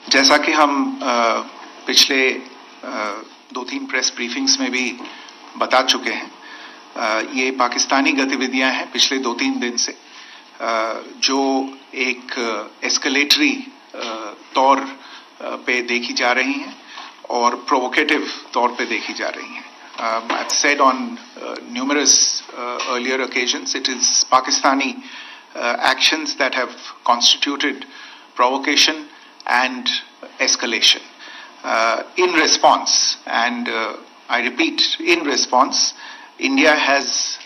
जैसा कि हम पिछले 2-3 प्रेस ब्रीफिंग्स में भी बता चुके हैं, ये पाकिस्तानी गतिविधियां हैं पिछले 2-3 दिन से, जो एक एस्केलेटरी तौर पे देखी जा रही हैं और प्रोवोकेटिव तौर पे देखी जा रही हैं. I've said on numerous earlier occasions, it is Pakistani actions that have constituted provocation and escalation. In response, and I repeat, in response, India has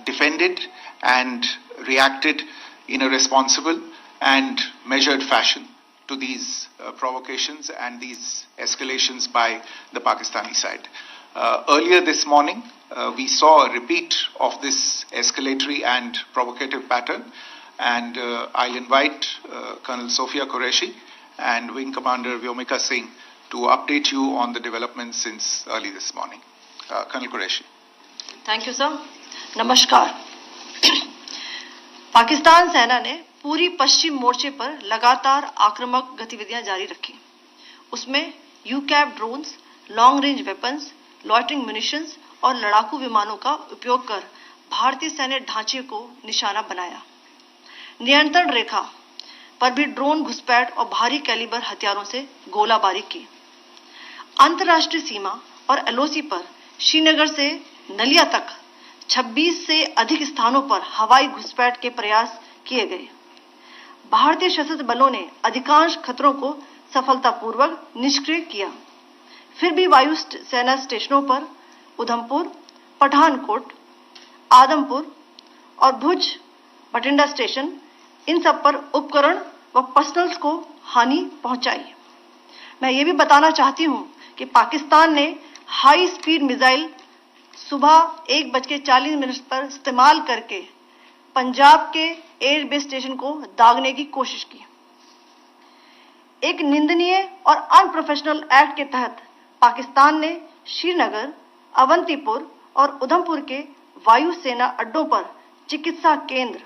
defended and reacted in a responsible and measured fashion to these provocations and these escalations by the Pakistani side. Earlier this morning, we saw a repeat of this escalatory and provocative pattern, and I'll invite Colonel Sophia Qureshi and Wing Commander Vyomika Singh to update you on the developments since early this morning. Colonel Qureshi. Thank you sir. नमस्कार. पाकिस्तान सेना ने पूरी पश्चिम मोर्चे पर लगातार आक्रामक गतिविधियां जारी रखी. उसमें यूकैप drones, long range weapons, loitering munitions और लड़ाकू विमानों का उपयोग कर भारतीय सैन्य ढांचे को निशाना बनाया. नियंत्रण रेखा पर भी ड्रोन घुसपैठ और भारी कैलिबर हथियारों से गोलाबारी की. अंतर्राष्ट्रीय सीमा और एलओसी पर श्रीनगर से नलिया तक 26 से अधिक स्थानों पर हवाई घुसपैठ के प्रयास किए गए. भारतीय सशस्त्र बलों ने अधिकांश खतरों को सफलतापूर्वक निष्क्रिय किया. फिर भी वायु सेना स्टेशनों पर उधमपुर, पठानकोट, आदमपुर और भुज बठिंडा स्टेशन, इन सब पर उपकरण व पर्सनल्स को हानि पहुंचाई. मैं ये भी बताना चाहती हूं कि पाकिस्तान ने हाई स्पीड मिसाइल सुबह 1:40 पर इस्तेमाल करके पंजाब के एयरबेस स्टेशन को दागने की कोशिश की. एक निंदनीय और अनप्रोफेशनल एक्ट के तहत पाकिस्तान ने श्रीनगर, अवंतीपुर और उधमपुर के वायु सेना अड्डों पर चिकित्सा केंद्र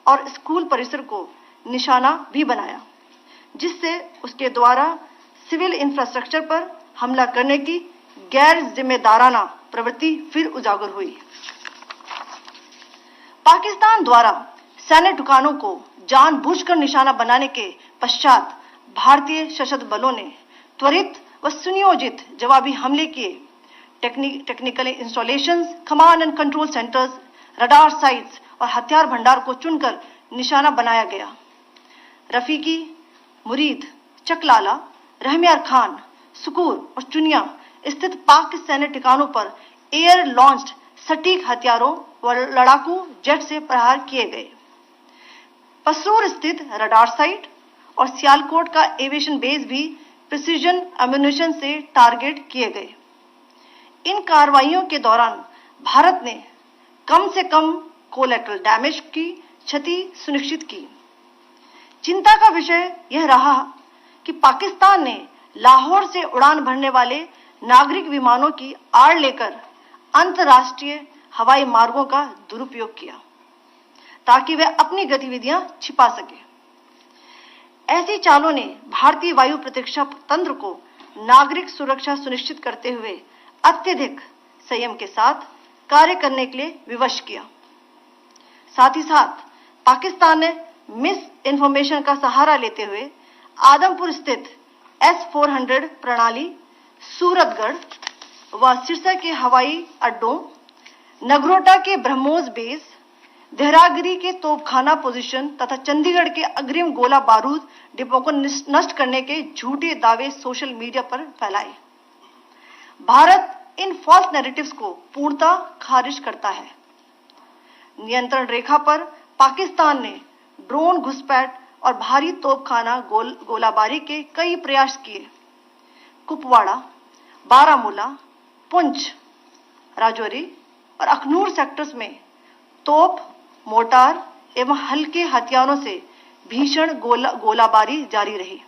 और स्कूल परिसर को निशाना भी बनाया, जिससे उसके द्वारा सिविल इंफ्रास्ट्रक्चर पर हमला करने की गैर जिम्मेदाराना प्रवृत्ति फिर उजागर हुई. पाकिस्तान द्वारा सैन्य ठिकानों को जानबूझकर निशाना बनाने के पश्चात भारतीय सशस्त्र बलों ने त्वरित व सुनियोजित जवाबी हमले किए. Technical installations, command and control centres, radar sites और हथियार भंडार को चुनकर निशाना बनाया गया. रफीकी, मुरीद, चकलाला, रहमियार खान, सुकूर और चुनिया स्थित पाक सैन्य ठिकानों पर एयर लॉन्च्ड सटीक हथियारों व लड़ाकू जेट से प्रहार किए गए. पसरूर स्थित रडार साइट और सियालकोट का एविएशन बेस भी प्रिसीजन एम्यूनिशन से टारगेट किए गए. इन कार्रवाइयों के दौरान भारत ने कम से कम कोलैटरल डैमेज की क्षति सुनिश्चित की. चिंता का विषय यह रहा कि पाकिस्तान ने लाहौर से उड़ान भरने वाले नागरिक विमानों की आड़ लेकर अंतर्राष्ट्रीय हवाई मार्गों का दुरुपयोग किया ताकि वह अपनी गतिविधियां छिपा सके. ऐसी चालों ने भारतीय वायु प्रतिरक्षा तंत्र को नागरिक सुरक्षा सुनिश्चित करते हुए अत्यधिक संयम के साथ कार्य करने के लिए विवश किया. साथ ही साथ पाकिस्तान ने मिस इंफॉर्मेशन का सहारा लेते हुए आदमपुर स्थित S-400 प्रणाली, सूरतगढ़ व सिरसा के हवाई अड्डों, नगरोटा के ब्रह्मोस बेस, देहरागिरी के तोपखाना पोजीशन तथा चंडीगढ़ के अग्रिम गोला बारूद डिपो को नष्ट करने के झूठे दावे सोशल मीडिया पर फैलाए. भारत इन फॉल्स नैरेटिव्स को पूर्णतः खारिज करता है. नियंत्रण रेखा पर पाकिस्तान ने ड्रोन घुसपैठ और भारी तोपखाना गोलाबारी के कई प्रयास किए. कुपवाड़ा, बारामूला, पुंछ, राजौरी और अखनूर सेक्टर्स में तोप, मोर्टार एवं हल्के हथियारों से भीषण गोलाबारी जारी रही.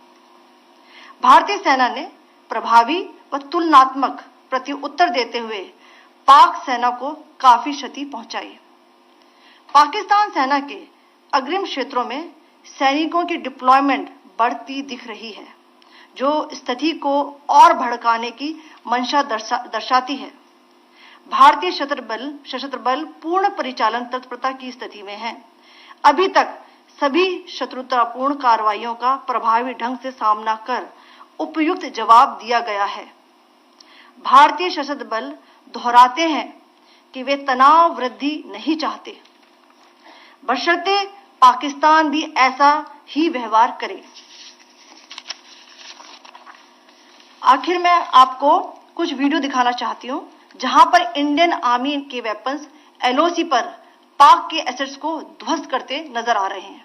भारतीय सेना ने प्रभावी व तुलनात्मक प्रत्युत्तर देते हुए पाक सेना को काफी क्षति पहुंचाई. पाकिस्तान सेना के अग्रिम क्षेत्रों में सैनिकों की डिप्लॉयमेंट बढ़ती दिख रही है, जो स्थिति को और भड़काने की मंशा दर्शाती है। भारतीय सशस्त्र बल पूर्ण परिचालन तत्परता की स्थिति में है। अभी तक सभी शत्रुतापूर्ण कार्रवाइयों का प्रभावी ढंग से सामना कर उपयुक्त जवाब दिया गया है। भारतीय सशस्त्र बल दोहराते हैं कि वे तनाव वृद्धि नहीं चाहते, बशर्ते पाकिस्तान भी ऐसा ही व्यवहार करे। आखिर मैं आपको कुछ वीडियो दिखाना चाहती हूं, जहां पर इंडियन आर्मी के वेपन्स एलओसी पर पाक के एसेट्स को ध्वस्त करते नजर आ रहे हैं।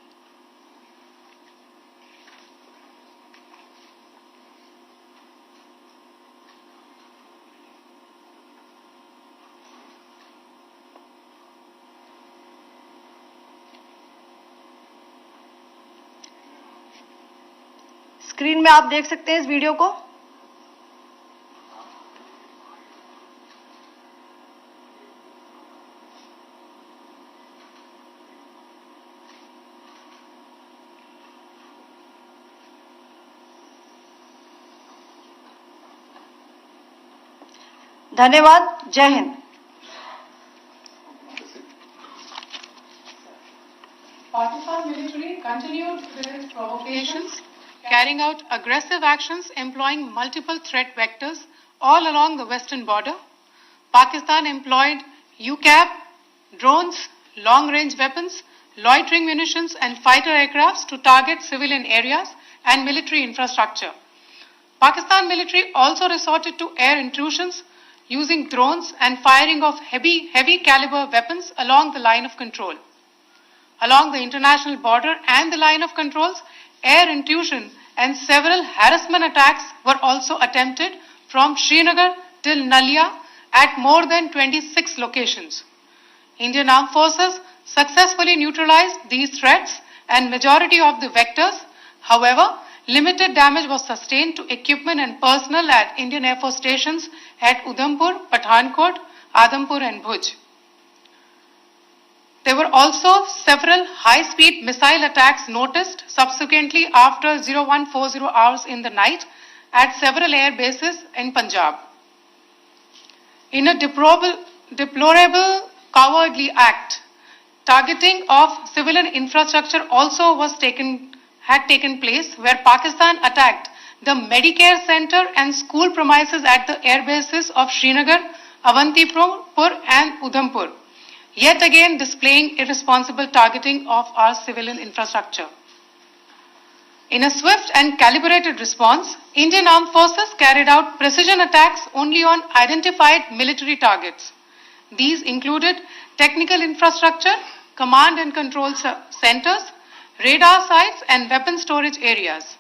स्क्रीन में आप देख सकते हैं इस वीडियो को। धन्यवाद। जय Hind. Pakistan military continued with its provocations, carrying out aggressive actions employing multiple threat vectors all along the western border. Pakistan employed UCAV, drones, long-range weapons, loitering munitions and fighter aircrafts to target civilian areas and military infrastructure. Pakistan military also resorted to air intrusions using drones and firing of heavy caliber weapons along the line of control. Along the international border and the line of controls, air intrusion and several harassment attacks were also attempted from Srinagar till Nalia at more than 26 locations. Indian Armed Forces successfully neutralized these threats and majority of the vectors. However, limited damage was sustained to equipment and personnel at Indian Air Force stations at Udhampur, Pathankot, Adampur and Bhuj. There were also several high-speed missile attacks noticed subsequently after 0140 hours in the night at several air bases in Punjab. In a deplorable cowardly act, targeting of civilian infrastructure also had taken place, where Pakistan attacked the Medicare Center and school premises at the air bases of Srinagar, Avantipur and Udhampur, yet again displaying irresponsible targeting of our civilian infrastructure. In a swift and calibrated response, Indian Armed Forces carried out precision attacks only on identified military targets. These included technical infrastructure, command and control centers, radar sites and weapon storage areas.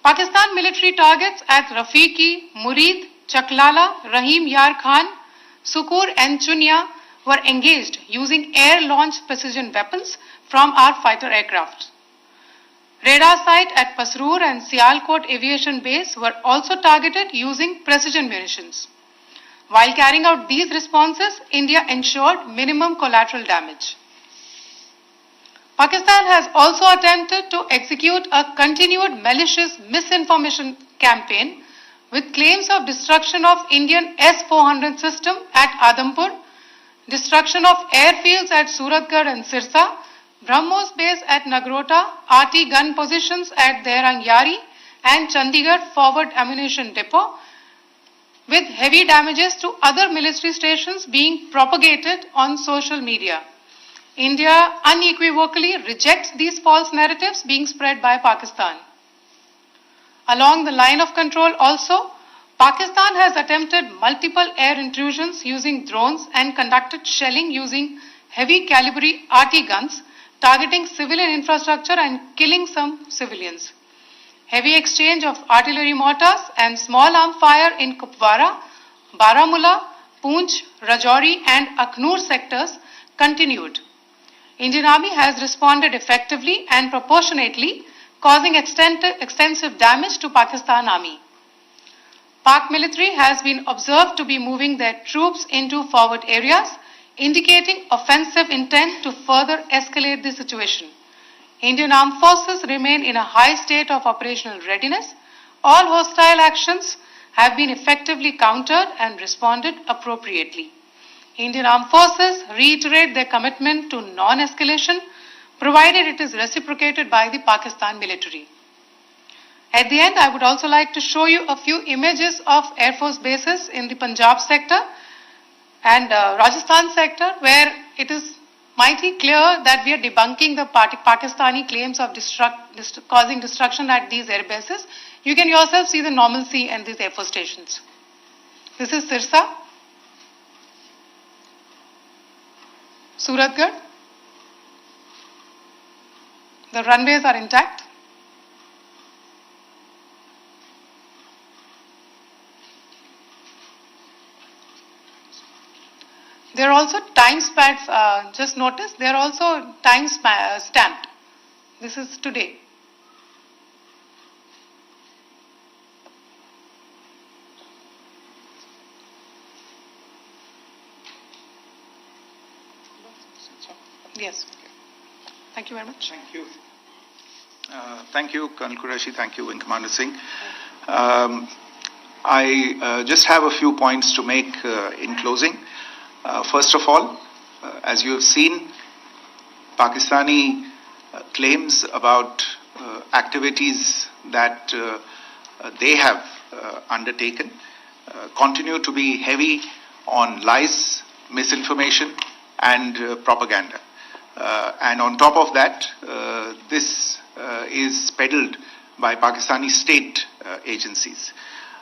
Pakistan military targets at Rafiqi, Murid, Chaklala, Rahim Yar Khan, Sukur and Chunya were engaged using air-launched precision weapons from our fighter aircraft. Radar site at Pasroor and Sialkot Aviation Base were also targeted using precision munitions. While carrying out these responses, India ensured minimum collateral damage. Pakistan has also attempted to execute a continued malicious misinformation campaign with claims of destruction of Indian S-400 system at Adampur, destruction of airfields at Suratgarh and Sirsa, BrahMos base at Nagrota, RT gun positions at Derang Yari and Chandigarh forward ammunition depot, with heavy damages to other military stations being propagated on social media. India unequivocally rejects these false narratives being spread by Pakistan. Along the line of control also, Pakistan has attempted multiple air intrusions using drones and conducted shelling using heavy caliber RT guns, targeting civilian infrastructure and killing some civilians. Heavy exchange of artillery mortars and small arm fire in Kupwara, Baramulla, Poonch, Rajouri and Akhnur sectors continued. Indian Army has responded effectively and proportionately, causing extensive damage to Pakistan Army. Pak military has been observed to be moving their troops into forward areas, indicating offensive intent to further escalate the situation. Indian Armed Forces remain in a high state of operational readiness. all hostile actions have been effectively countered and responded appropriately. Indian Armed Forces reiterate their commitment to non-escalation, provided it is reciprocated by the Pakistan military. At the end, I would also like to show you a few images of Air Force bases in the Punjab sector and Rajasthan sector, where it is mighty clear that we are debunking the Pakistani claims of causing destruction at these air bases. You can yourself see the normalcy in these Air Force stations. This is Sirsa, Suratgarh. The runways are intact. There are also time stamps, just notice, they are also time stamped. This is today. Yes. Thank you very much. Thank you. Thank you, Colonel Qureshi. Thank you, Wing Commander Singh. I just have a few points to make in closing. First of all, as you have seen, Pakistani claims about activities that they have undertaken continue to be heavy on lies, misinformation, and propaganda. And on top of that, this is peddled by Pakistani state agencies.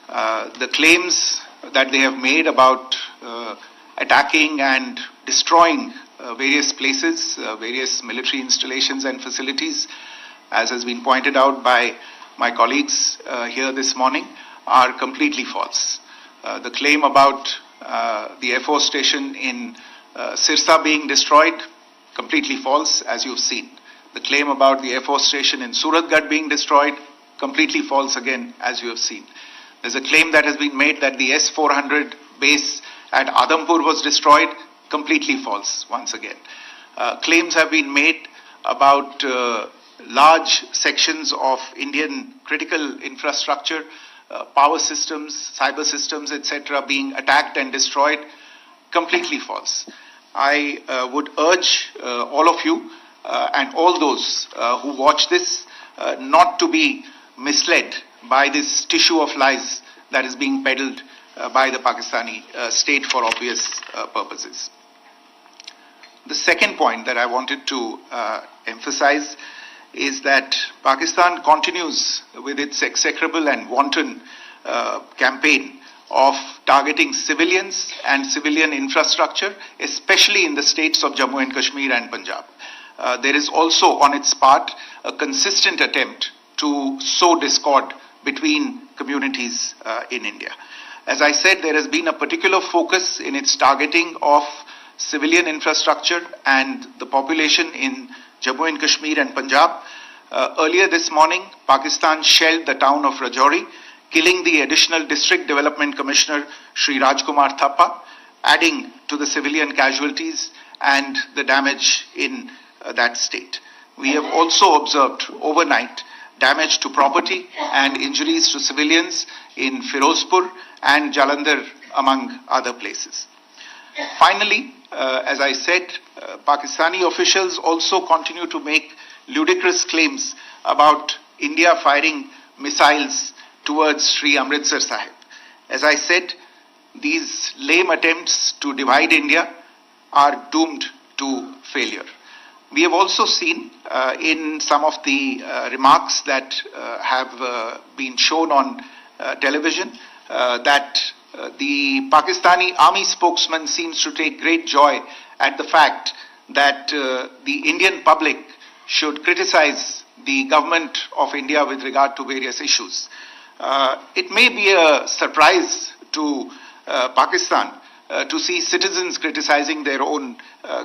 The claims that they have made about attacking and destroying various places, various military installations and facilities, as has been pointed out by my colleagues here this morning, are completely false. The claim about the Air Force station in Sirsa being destroyed, completely false, as you've seen. The claim about the Air Force station in Suratgarh being destroyed, completely false again, as you have seen. There's a claim that has been made that the S-400 base at Adampur was destroyed, completely false once again. Claims have been made about large sections of Indian critical infrastructure, power systems, cyber systems, etc. being attacked and destroyed, completely false. I would urge all of you and all those who watch this not to be misled by this tissue of lies that is being peddled by the Pakistani state for obvious purposes. The second point that I wanted to emphasize is that Pakistan continues with its execrable and wanton campaign of targeting civilians and civilian infrastructure, especially in the states of Jammu and Kashmir and Punjab. There is also on its part a consistent attempt to sow discord between communities in India. As I said, there has been a particular focus in its targeting of civilian infrastructure and the population in Jammu and Kashmir and Punjab. Earlier this morning, Pakistan shelled the town of Rajouri, killing the additional District Development Commissioner, Shri Rajkumar Thappa, adding to the civilian casualties and the damage in that state. We have also observed overnight damage to property and injuries to civilians in Firozpur and Jalandhar, among other places. Finally, as I said, Pakistani officials also continue to make ludicrous claims about India firing missiles towards Sri Amritsar Sahib. As I said, these lame attempts to divide India are doomed to failure. We have also seen in some of the remarks that have been shown on television that the Pakistani army spokesman seems to take great joy at the fact that the Indian public should criticize the government of India with regard to various issues. It may be a surprise to Pakistan to see citizens criticizing their own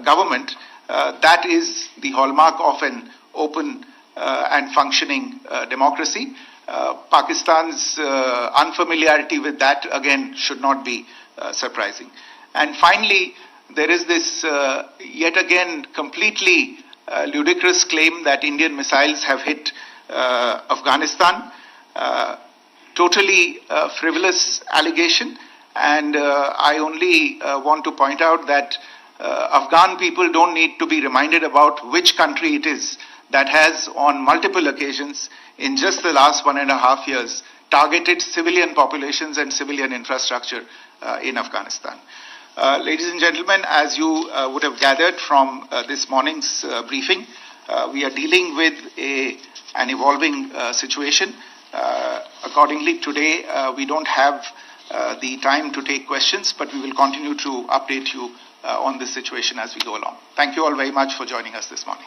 government. That is the hallmark of an open and functioning democracy. Pakistan's unfamiliarity with that, again, should not be surprising. And finally, there is this yet again completely ludicrous claim that Indian missiles have hit Afghanistan. totally frivolous allegation, and I only want to point out that Afghan people don't need to be reminded about which country it is that has on multiple occasions in just the last 1.5 years targeted civilian populations and civilian infrastructure in Afghanistan. Ladies and gentlemen, as you would have gathered from this morning's briefing, we are dealing with an evolving situation. Accordingly, today we don't have the time to take questions, but we will continue to update you on this situation as we go along. Thank you all very much for joining us this morning.